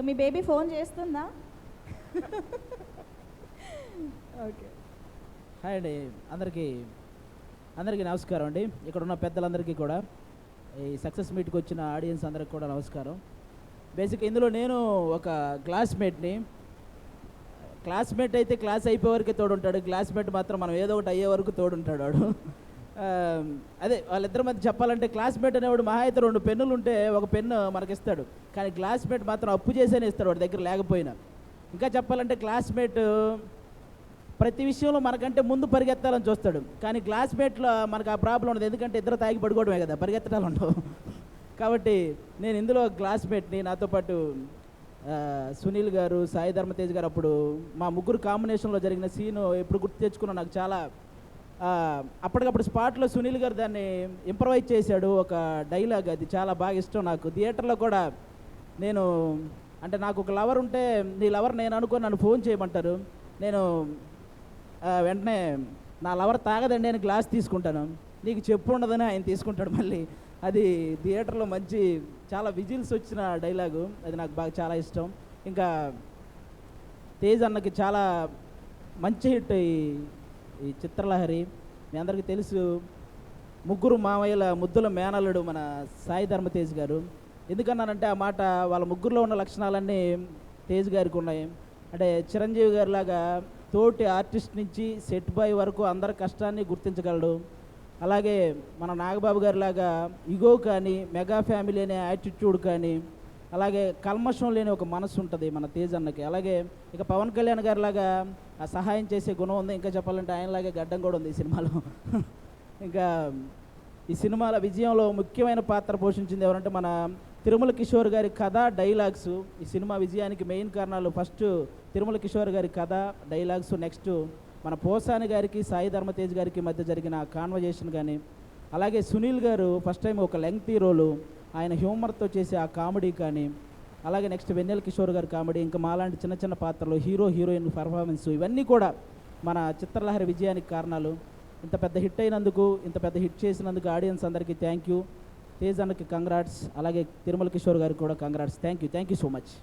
మీ baby phone చేస్తుందా? Okay. Hi అండి, అందరికీ నమస్కారం అండి. ఇక్కడ ఉన్న పెద్దలందరికీ కూడా, ఈ సక్సెస్ మీట్కి వచ్చిన ఆడియన్స్ అందరికి కూడా నమస్కారం. బేసిక్ ఇందులో నేను ఒక క్లాస్మేట్ అయితే క్లాస్ అయిపోయే వరకే తోడుంటాడు. క్లాస్మేట్ మాత్రం మనం ఏదో ఒకటి అయ్యే వరకు తోడుంటాడు వాడు. అదే వాళ్ళిద్దరి మధ్య చెప్పాలంటే, క్లాస్మేట్ అనేవాడు మహా అయితే 2 పెన్నులు ఉంటే ఒక పెన్ను మనకిస్తాడు, కానీ క్లాస్మేట్ మాత్రం అప్పు చేసేనే ఇస్తాడు వాడి దగ్గర లేకపోయినా. ఇంకా చెప్పాలంటే క్లాస్మేట్ ప్రతి విషయంలో మనకంటే ముందు పరిగెత్తాలని చూస్తాడు, కానీ క్లాస్మేట్లో మనకు ఆ ప్రాబ్లం ఉండదు. ఎందుకంటే ఇద్దరు తాగి పడుకోవడమే కదా, పరిగెత్తడాలు ఉండవు. కాబట్టి నేను ఇందులో క్లాస్మేట్ని. నాతో పాటు సునీల్ గారు, సాయి ధర్మతేజ్ గారు, అప్పుడు మా ముగ్గురు కాంబినేషన్లో జరిగిన సీను ఎప్పుడు గుర్తు తెచ్చుకున్నా నాకు చాలా అప్పటికప్పుడు స్పాట్లో సునీల్ గారు దాన్ని ఇంప్రవైజ్ చేశాడు, ఒక డైలాగ్. అది చాలా బాగా ఇష్టం నాకు. థియేటర్లో కూడా నేను అంటే నాకు ఒక లవర్ ఉంటే, నీ లవర్ నేను అనుకో నన్ను ఫోన్ చేయమంటారు, నేను వెంటనే నా లవర్ తాగదండి అని గ్లాస్ తీసుకుంటాను, నీకు చెప్పు ఉండదని ఆయన తీసుకుంటాడు మళ్ళీ. అది థియేటర్లో మంచి చాలా విజిల్స్ వచ్చిన డైలాగు. అది నాకు బాగా చాలా ఇష్టం. ఇంకా తేజ్ అన్నకి చాలా మంచి హిట్ ఈ చిత్రలహరి. మీ అందరికీ తెలుసు, ముగ్గురు మామయ్యల ముద్దుల మేనల్లుడు మన సాయి ధర్మతేజ్ గారు. ఎందుకన్నానంటే ఆ మాట, వాళ్ళ ముగ్గురులో ఉన్న లక్షణాలన్నీ తేజ్ గారికి ఉన్నాయి. అంటే చిరంజీవి గారి లాగా తోటి ఆర్టిస్ట్ నుంచి సెట్ బాయ్ వరకు అందరి కష్టాన్ని గుర్తించగలడు. అలాగే మన నాగబాబు గారి లాగా ఇగో కానీ, మెగా ఫ్యామిలీ అనే యాటిట్యూడ్ కానీ, అలాగే కల్మషం లేని ఒక మనసు ఉంటుంది మన తేజ్ అన్నకి. అలాగే ఇక పవన్ కళ్యాణ్ గారి లాగా ఆ సహాయం చేసే గుణం ఉంది. ఇంకా చెప్పాలంటే ఆయనలాగే గడ్డం కూడా ఉంది ఈ సినిమాలో. ఇంకా ఈ సినిమాల విజయంలో ముఖ్యమైన పాత్ర పోషించింది ఎవరంటే మన తిరుమల కిషోర్ గారి కథ, డైలాగ్స్. ఈ సినిమా విజయానికి మెయిన్ కారణాలు ఫస్ట్ తిరుమల కిషోర్ గారి కథ, డైలాగ్స్. నెక్స్ట్ మన పోసాని గారికి, సాయి ధర్మతేజ్ గారికి మధ్య జరిగిన కాన్వర్జేషన్ కానీ, అలాగే సునీల్ గారు ఫస్ట్ టైం ఒక లెంగ్తీ రోలు, ఆయన హ్యూమర్తో చేసే ఆ కామెడీ కానీ, అలాగే నెక్స్ట్ వెన్నెల కిషోర్ గారి కామెడీ, ఇంకా మాలాంటి చిన్న చిన్న పాత్రలు, హీరో హీరోయిన్ పర్ఫార్మెన్స్, ఇవన్నీ కూడా మన చిత్రలహరి విజయానికి కారణాలు. ఇంత పెద్ద హిట్ అయినందుకు, ఇంత పెద్ద హిట్ చేసినందుకు ఆడియన్స్ అందరికీ థ్యాంక్ యూ. తేజ్ అన్నకి కంగ్రాట్స్, అలాగే తిరుమల కిషోర్ గారికి కూడా congrats. Thank you so much.